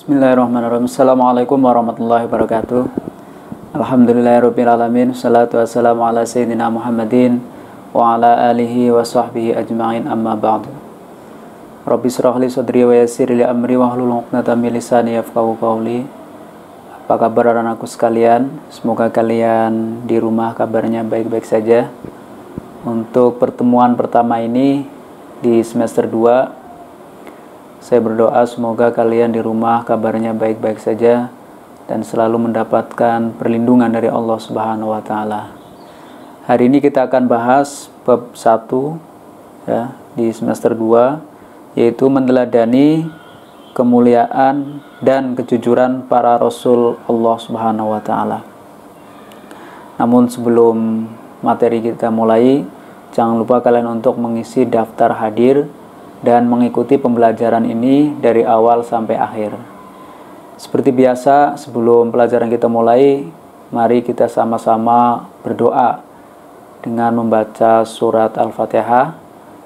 Bismillahirrahmanirrahim. Assalamualaikum warahmatullahi wabarakatuh. Alhamdulillahirrabbilalamin. Salatu wassalamu ala sayyidina Muhammadin wa ala alihi wa sahbihi ajma'in, amma ba'du. Rabbi shrah li sadri wa yassir li amri wahlul 'uqdatam min lisani yafqahu qawli. Apa kabar anak-anakku sekalian? Semoga kalian di rumah kabarnya baik-baik saja. Untuk pertemuan pertama ini di semester 2, saya berdoa semoga kalian di rumah kabarnya baik-baik saja dan selalu mendapatkan perlindungan dari Allah Subhanahu wa taala. Hari ini kita akan bahas bab 1 ya, di semester 2, yaitu meneladani kemuliaan dan kejujuran para rasul Allah Subhanahu wa taala. Namun sebelum materi kita mulai, jangan lupa kalian untuk mengisi daftar hadir dan mengikuti pembelajaran ini dari awal sampai akhir. Seperti biasa, sebelum pelajaran kita mulai, mari kita sama-sama berdoa dengan membaca surat Al-Fatihah.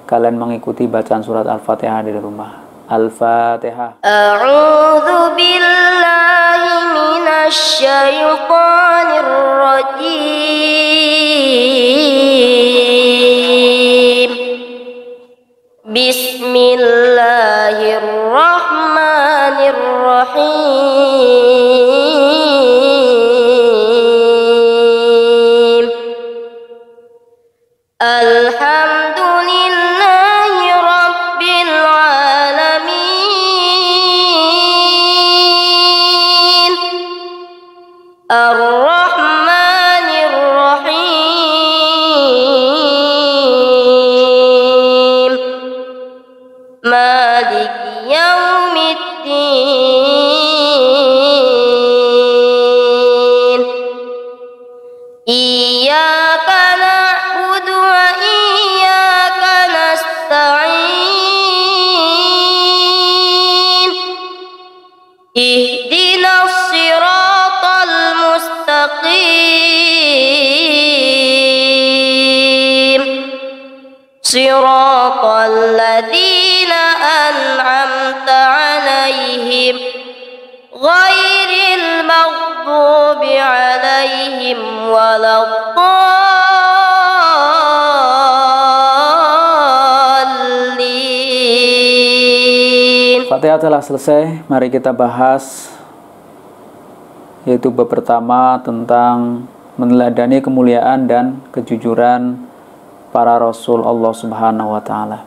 Kalian mengikuti bacaan surat Al-Fatihah dari rumah. Al-Fatihah. A'udzu billahi minasy syaithanir rajim. Bismillahirrahmanirrahim. Alhamdulillahi rabbil alamin. Ar-Rahmanir Rahim. Maliki yaumiddin. Iyyaka na'budu wa iyyaka nasta'in. Ihdinas siratal mustaqim. Siratal ladzina an'amta 'alaihim ghairil maghdubi 'alaihim waladdallin. Fatihah telah selesai, mari kita bahas yaitu bab pertama tentang meneladani kemuliaan dan kejujuran para rasul Allah Subhanahu wa taala.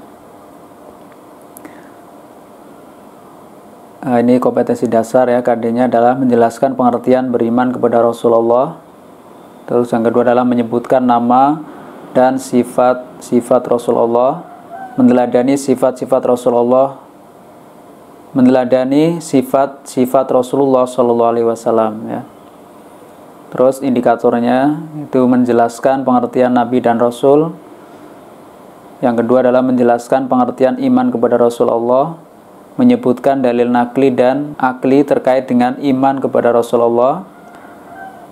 Ini kompetensi dasar ya, KD-nya adalah menjelaskan pengertian beriman kepada Rasulullah. Terus yang kedua adalah menyebutkan nama dan sifat-sifat Rasulullah, meneladani sifat-sifat Rasulullah, meneladani sifat-sifat Rasulullah Shallallahu Alaihi Wasallam ya. Terus indikatornya itu menjelaskan pengertian Nabi dan Rasul. Yang kedua adalah menjelaskan pengertian iman kepada Rasulullah, menyebutkan dalil nakli dan akli terkait dengan iman kepada Rasulullah.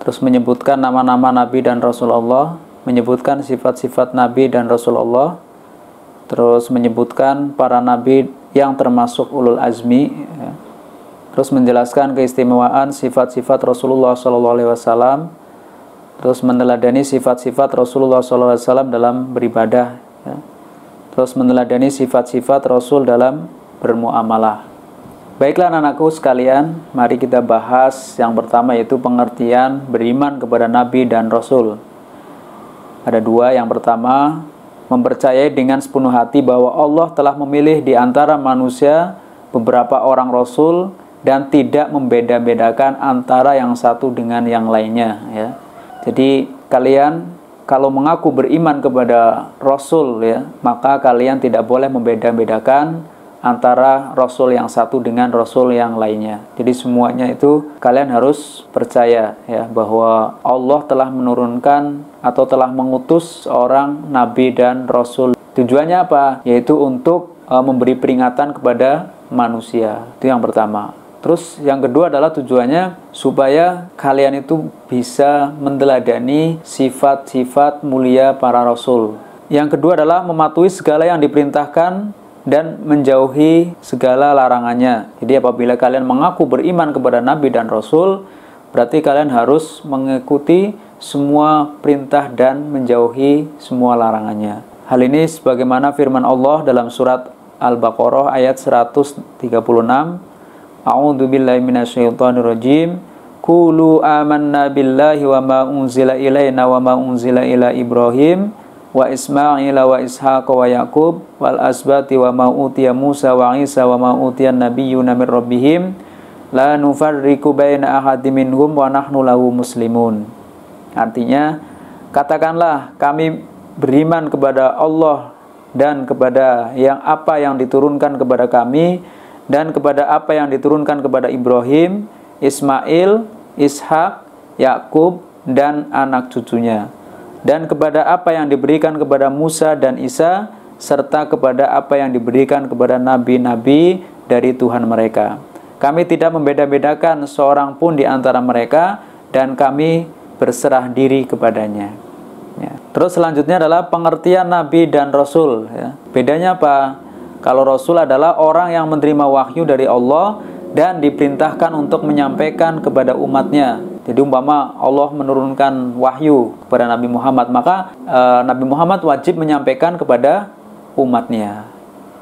Terus menyebutkan nama-nama Nabi dan Rasulullah, menyebutkan sifat-sifat Nabi dan Rasulullah. Terus menyebutkan para Nabi yang termasuk ulul azmi ya. Terus menjelaskan keistimewaan sifat-sifat Rasulullah SAW. Terus meneladani sifat-sifat Rasulullah SAW dalam beribadah ya. Terus meneladani sifat-sifat Rasul dalam bermuamalah. Baiklah anak-anakku sekalian, mari kita bahas yang pertama, yaitu pengertian beriman kepada Nabi dan Rasul. Ada dua. Yang pertama, mempercayai dengan sepenuh hati bahwa Allah telah memilih di antara manusia beberapa orang Rasul dan tidak membeda-bedakan antara yang satu dengan yang lainnya ya. Jadi kalian kalau mengaku beriman kepada Rasul ya, maka kalian tidak boleh membeda-bedakan antara Rasul yang satu dengan Rasul yang lainnya. Jadi semuanya itu kalian harus percaya ya, bahwa Allah telah menurunkan atau telah mengutus seorang Nabi dan Rasul. Tujuannya apa? Yaitu untuk memberi peringatan kepada manusia. Itu yang pertama. Terus yang kedua adalah tujuannya supaya kalian itu bisa meneladani sifat-sifat mulia para Rasul. Yang kedua adalah mematuhi segala yang diperintahkan dan menjauhi segala larangannya. Jadi apabila kalian mengaku beriman kepada Nabi dan Rasul, berarti kalian harus mengikuti semua perintah dan menjauhi semua larangannya. Hal ini sebagaimana firman Allah dalam surat Al-Baqarah ayat 136. A'udzu billahi minasyaitonir rajim. Qulu amanna billahi wa ma unzila ilaina wa ma unzila ila Ibrahim wa Ismaila wa Ishaq wa Yaqub wal asbati wa ma utiya Musa wa Isa wa ma utiyan nabiyyuna min rabbihim la nufarriqu baina ahadin minhum wa nahnu lahu muslimun. Artinya, katakanlah kami beriman kepada Allah dan kepada apa yang diturunkan kepada kami dan kepada apa yang diturunkan kepada Ibrahim, Ismail, Ishak, Yakub dan anak cucunya, dan kepada apa yang diberikan kepada Musa dan Isa, serta kepada apa yang diberikan kepada nabi-nabi dari Tuhan mereka. Kami tidak membeda-bedakan seorang pun di antara mereka, dan kami berserah diri kepadanya. Ya. Terus selanjutnya adalah pengertian Nabi dan Rasul. Ya. Bedanya apa? Kalau Rasul adalah orang yang menerima wahyu dari Allah dan diperintahkan untuk menyampaikan kepada umatnya. Jadi umpama Allah menurunkan wahyu kepada Nabi Muhammad, maka Nabi Muhammad wajib menyampaikan kepada umatnya.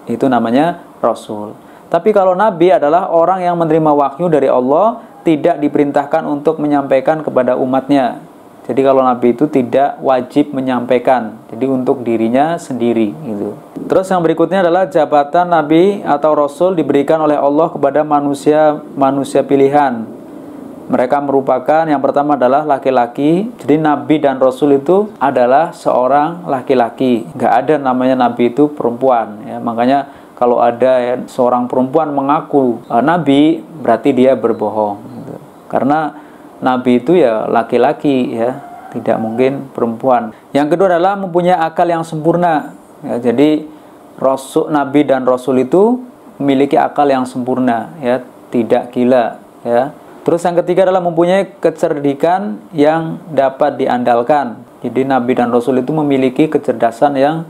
Itu namanya Rasul. Tapi kalau Nabi adalah orang yang menerima wahyu dari Allah, tidak diperintahkan untuk menyampaikan kepada umatnya. Jadi kalau Nabi itu tidak wajib menyampaikan, jadi untuk dirinya sendiri gitu. Terus yang berikutnya adalah jabatan Nabi atau Rasul diberikan oleh Allah kepada manusia pilihan. Mereka merupakan, yang pertama adalah laki-laki. Jadi Nabi dan Rasul itu adalah seorang laki-laki. Nggak ada namanya Nabi itu perempuan. Ya. Makanya kalau ada seorang perempuan mengaku Nabi, berarti dia berbohong. Gitu. Karena Nabi itu ya laki-laki, ya, tidak mungkin perempuan. Yang kedua adalah mempunyai akal yang sempurna. Ya, jadi Nabi dan Rasul itu memiliki akal yang sempurna, ya, tidak gila, ya. Terus yang ketiga adalah mempunyai kecerdikan yang dapat diandalkan. Jadi Nabi dan Rasul itu memiliki kecerdasan yang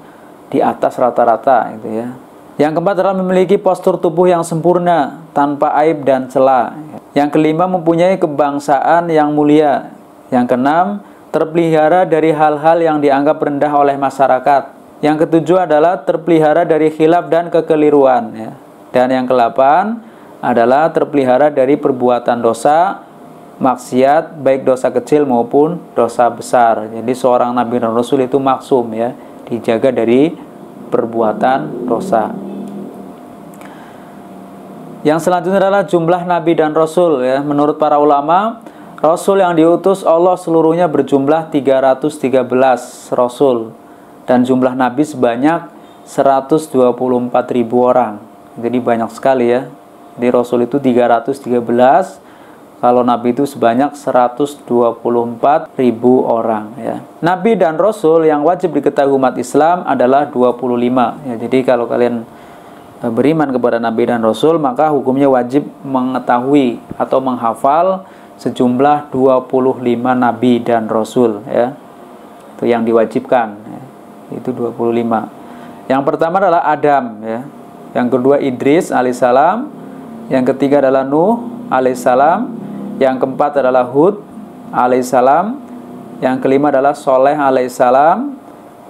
di atas rata-rata, gitu ya. Yang keempat adalah memiliki postur tubuh yang sempurna, tanpa aib dan celah. Yang kelima, mempunyai kebangsaan yang mulia. Yang keenam, terpelihara dari hal-hal yang dianggap rendah oleh masyarakat. Yang ketujuh adalah terpelihara dari khilaf dan kekeliruan. Ya. Dan yang kedelapan adalah terpelihara dari perbuatan dosa, maksiat, baik dosa kecil maupun dosa besar. Jadi seorang Nabi dan Rasul itu maksum, ya, dijaga dari perbuatan dosa. Yang selanjutnya adalah jumlah Nabi dan Rasul, ya. Menurut para ulama, Rasul yang diutus Allah seluruhnya berjumlah 313 Rasul, dan jumlah Nabi sebanyak 124.000 orang. Jadi banyak sekali, ya. Jadi Rasul itu 313, kalau Nabi itu sebanyak 124.000 orang, ya. Nabi dan Rasul yang wajib diketahui umat Islam adalah 25. Ya, jadi kalau kalian beriman kepada Nabi dan Rasul, maka hukumnya wajib mengetahui atau menghafal sejumlah 25 Nabi dan Rasul, ya. Itu yang diwajibkan, ya. Itu 25. Yang pertama adalah Adam, ya. Yang kedua Idris alaihissalam. Yang ketiga adalah Nuh alaihissalam. Yang keempat adalah Hud alaihissalam. Yang kelima adalah Soleh alaihissalam.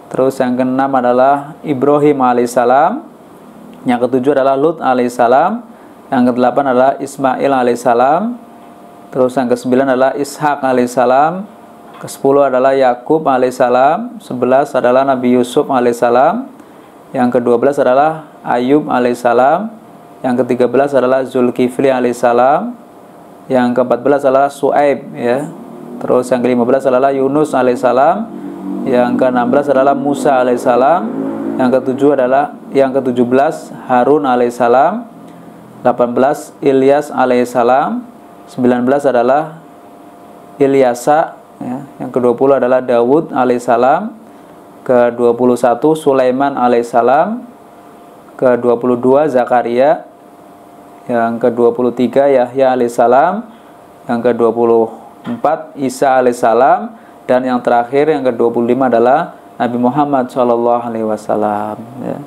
Terus yang keenam adalah Ibrahim alaihissalam. Yang ketujuh adalah Lut alaihissalam. Yang kedelapan adalah Ismail alaihissalam. Terus yang kesembilan adalah Ishak alaihissalam. Ke-10 adalah Yakub alaihissalam. 11 adalah Nabi Yusuf alaihissalam. Yang ke-12 adalah Ayub alaihissalam. Yang ke-13 adalah Zulkifli alaihissalam. Yang ke-14 adalah Su'aib, ya. Terus yang ke-15 adalah Yunus alaihissalam. Yang ke-16 adalah Musa alaihissalam. Yang ke-17 Harun alaihissalam. 18 Ilyas alaihissalam. 19 adalah Ilyasa, ya. Yang ke-20 adalah Dawud alaihissalam. Ke-21 Sulaiman alaihissalam. Ke-22 Zakaria. Yang ke-23 Yahya alaihissalam. Yang ke-24 Isa alaihissalam. Dan yang terakhir yang ke-25 adalah Nabi Muhammad SAW, ya.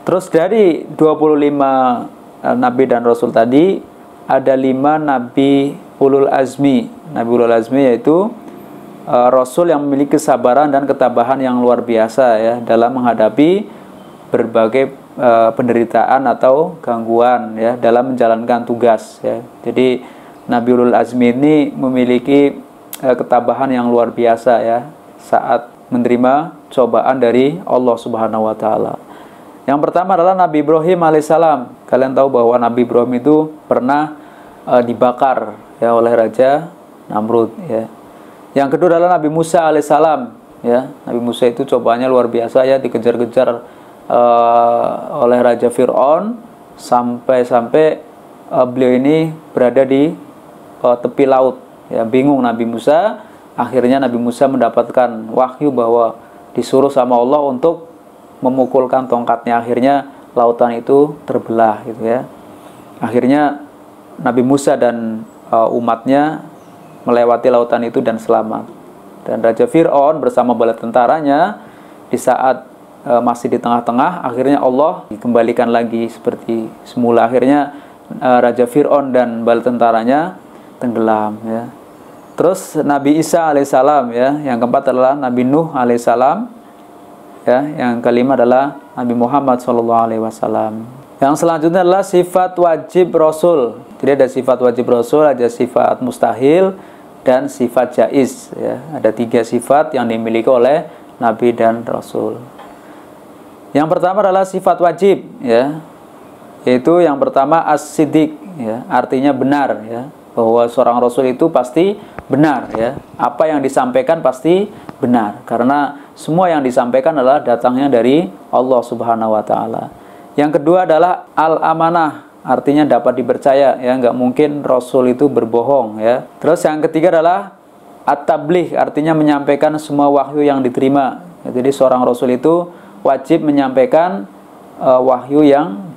Terus Terus dari 25 nabi dan rasul tadi, ada 5 nabi ulul azmi. Nabi ulul azmi yaitu rasul yang memiliki kesabaran dan ketabahan yang luar biasa ya dalam menghadapi berbagai penderitaan atau gangguan ya dalam menjalankan tugas ya. Jadi Nabi ulul azmi ini memiliki ketabahan yang luar biasa ya saat menerima cobaan dari Allah Subhanahu wa taala. Yang pertama adalah Nabi Ibrahim alaihissalam. Kalian tahu bahwa Nabi Ibrahim itu pernah dibakar ya oleh Raja Namrud ya. Yang kedua adalah Nabi Musa alaihissalam ya. Nabi Musa itu cobaannya luar biasa ya, dikejar-kejar oleh Raja Fir'aun sampai beliau ini berada di tepi laut ya. Bingung Nabi Musa. Akhirnya Nabi Musa mendapatkan wahyu bahwa disuruh sama Allah untuk memukulkan tongkatnya, akhirnya lautan itu terbelah gitu ya. Akhirnya Nabi Musa dan umatnya melewati lautan itu dan selamat. Dan Raja Fir'aun bersama bala tentaranya di saat masih di tengah-tengah, akhirnya Allah dikembalikan lagi seperti semula. Akhirnya Raja Fir'aun dan bala tentaranya tenggelam ya. Terus Nabi Isa alaihissalam ya. Yang keempat adalah Nabi Nuh alaihissalam ya, yang kelima adalah Nabi Muhammad SAW. Yang selanjutnya adalah sifat wajib Rasul. Jadi ada sifat wajib Rasul, ada sifat mustahil, dan sifat jaiz ya. Ada 3 sifat yang dimiliki oleh Nabi dan Rasul. Yang pertama adalah sifat wajib ya, yaitu yang pertama as-siddiq ya, artinya benar ya, bahwa seorang Rasul itu pasti benar ya, apa yang disampaikan pasti benar, karena semua yang disampaikan adalah datangnya dari Allah Subhanahu wa taala. Yang kedua adalah al-amanah, artinya dapat dipercaya ya, nggak mungkin Rasul itu berbohong ya. Terus yang ketiga adalah at-tabligh, artinya menyampaikan semua wahyu yang diterima ya. Jadi seorang Rasul itu wajib menyampaikan wahyu yang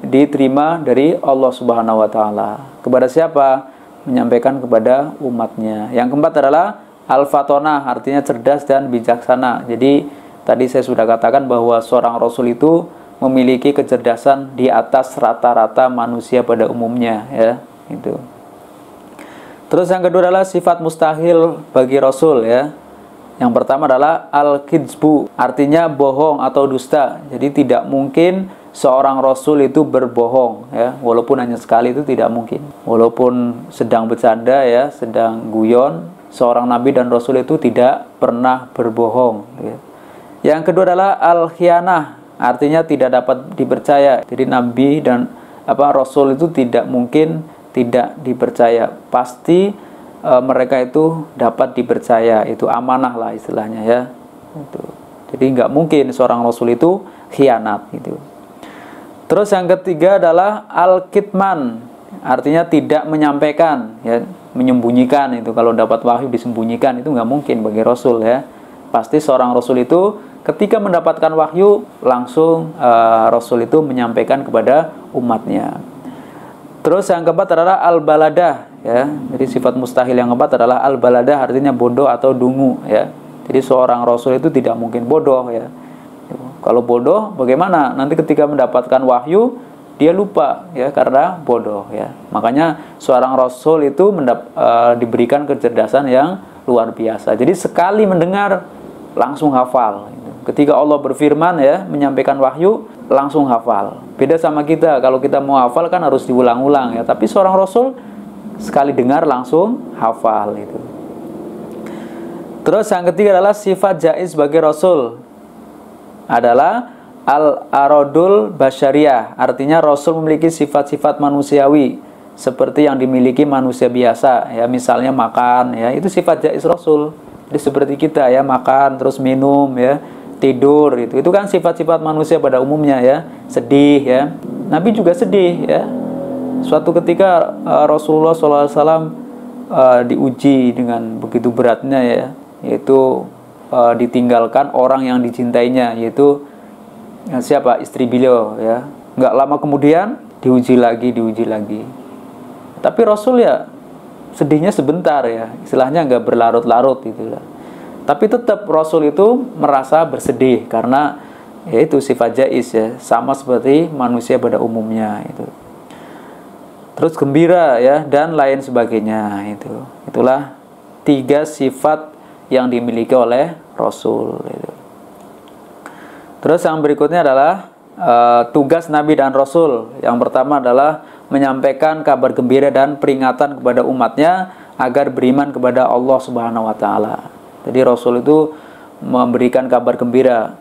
diterima dari Allah Subhanahu wa taala. Kepada siapa? Menyampaikan kepada umatnya. Yang keempat adalah al-fatonah, artinya cerdas dan bijaksana. Jadi tadi saya sudah katakan bahwa seorang Rasul itu memiliki kecerdasan di atas rata-rata manusia pada umumnya ya, itu. Terus yang kedua adalah sifat mustahil bagi Rasul ya. Yang pertama adalah al-kidzbu, artinya bohong atau dusta. Jadi tidak mungkin seorang Rasul itu berbohong ya, walaupun hanya sekali itu tidak mungkin. Walaupun sedang bercanda ya, sedang guyon, seorang Nabi dan Rasul itu tidak pernah berbohong ya. Yang kedua adalah al-khianah, artinya tidak dapat dipercaya. Jadi Nabi dan Rasul itu tidak mungkin tidak dipercaya. Pasti mereka itu dapat dipercaya, itu amanah lah istilahnya ya. Itu. Jadi nggak mungkin seorang Rasul itu khianat gitu. Terus yang ketiga adalah al-kitman, artinya tidak menyampaikan ya, menyembunyikan. Itu kalau dapat wahyu disembunyikan itu nggak mungkin bagi Rasul ya. Pasti seorang Rasul itu ketika mendapatkan wahyu langsung Rasul itu menyampaikan kepada umatnya. Terus yang keempat adalah al-baladah ya. Jadi sifat mustahil yang keempat adalah al-baladah, artinya bodoh atau dungu ya. Jadi seorang Rasul itu tidak mungkin bodoh ya. Kalau bodoh bagaimana? Nanti ketika mendapatkan wahyu dia lupa ya, karena bodoh ya. Makanya seorang Rasul itu diberikan kecerdasan yang luar biasa. Jadi sekali mendengar langsung hafal. Ketika Allah berfirman ya, menyampaikan wahyu langsung hafal. Beda sama kita, kalau kita mau hafal kan harus diulang-ulang ya. Tapi seorang Rasul sekali dengar langsung hafal itu. Terus yang ketiga adalah sifat jaiz bagi Rasul adalah al-aradul basyariyah, artinya Rasul memiliki sifat-sifat manusiawi seperti yang dimiliki manusia biasa ya, misalnya makan ya, itu sifat jaiz Rasul. Jadi seperti kita ya, makan terus minum ya, tidur, itu kan sifat-sifat manusia pada umumnya ya. Sedih ya, Nabi juga sedih ya. Suatu ketika Rasulullah SAW diuji dengan begitu beratnya ya, yaitu ditinggalkan orang yang dicintainya, yaitu siapa? Istri beliau ya. Nggak lama kemudian diuji lagi. Tapi Rasul ya sedihnya sebentar ya, istilahnya nggak berlarut-larut gitu lah. Tapi tetap Rasul itu merasa bersedih karena yaitu sifat jaiz ya, sama seperti manusia pada umumnya itu. Terus gembira ya dan lain sebagainya itu. Itulah 3 sifat yang dimiliki oleh Rasul itu. Terus yang berikutnya adalah tugas Nabi dan Rasul. Yang pertama adalah menyampaikan kabar gembira dan peringatan kepada umatnya agar beriman kepada Allah Subhanahu wa taala. Jadi Rasul itu memberikan kabar gembira.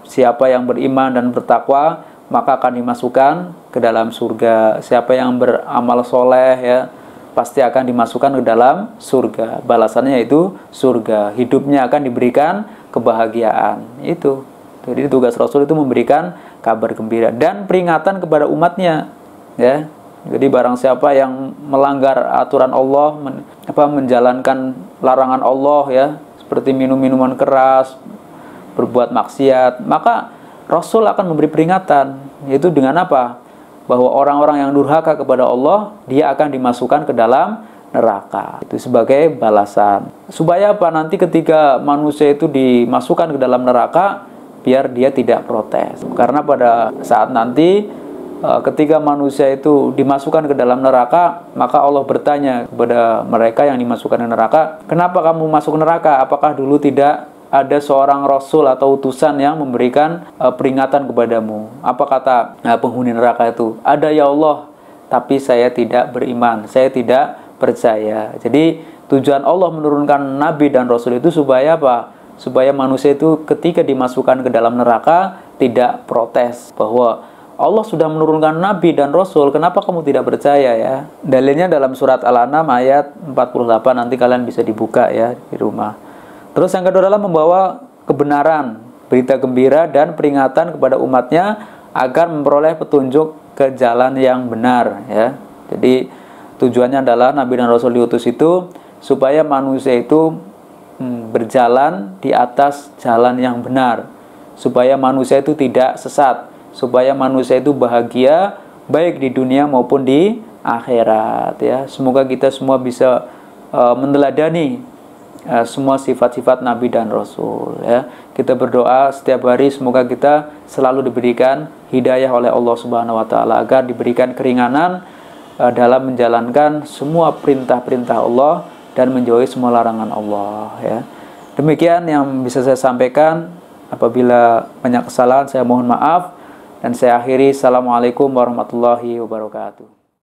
Siapa yang beriman dan bertakwa maka akan dimasukkan ke dalam surga. Siapa yang beramal soleh ya pasti akan dimasukkan ke dalam surga. Balasannya yaitu surga. Hidupnya akan diberikan kebahagiaan. Itu. Jadi tugas Rasul itu memberikan kabar gembira dan peringatan kepada umatnya. Ya. Jadi barang siapa yang melanggar aturan Allah, menjalankan larangan Allah ya, seperti minum minuman keras, berbuat maksiat, maka Rasul akan memberi peringatan, yaitu dengan apa? Bahwa orang-orang yang durhaka kepada Allah, dia akan dimasukkan ke dalam neraka. Itu sebagai balasan. Supaya apa? Nanti ketika manusia itu dimasukkan ke dalam neraka, biar dia tidak protes. Karena pada saat nanti, ketika manusia itu dimasukkan ke dalam neraka, maka Allah bertanya kepada mereka yang dimasukkan ke neraka, kenapa kamu masuk neraka? Apakah dulu tidak ada seorang Rasul atau utusan yang memberikan peringatan kepadamu? Apa kata penghuni neraka itu? Ada ya Allah, tapi saya tidak beriman, saya tidak percaya. Jadi tujuan Allah menurunkan Nabi dan Rasul itu supaya apa? Supaya manusia itu ketika dimasukkan ke dalam neraka tidak protes bahwa Allah sudah menurunkan Nabi dan Rasul, kenapa kamu tidak percaya ya? Dalilnya dalam surat Al-An'am ayat 48, nanti kalian bisa dibuka ya di rumah. Terus yang kedua adalah membawa kebenaran, berita gembira dan peringatan kepada umatnya agar memperoleh petunjuk ke jalan yang benar ya. Jadi tujuannya adalah Nabi dan Rasul diutus itu supaya manusia itu berjalan di atas jalan yang benar, supaya manusia itu tidak sesat, supaya manusia itu bahagia baik di dunia maupun di akhirat ya. Semoga kita semua bisa meneladani semua sifat-sifat Nabi dan Rasul ya. Kita berdoa setiap hari semoga kita selalu diberikan hidayah oleh Allah Subhanahu wa taala, agar diberikan keringanan dalam menjalankan semua perintah-perintah Allah dan menjauhi semua larangan Allah ya. Demikian yang bisa saya sampaikan. Apabila banyak kesalahan saya mohon maaf dan saya akhiri. Assalamualaikum warahmatullahi wabarakatuh.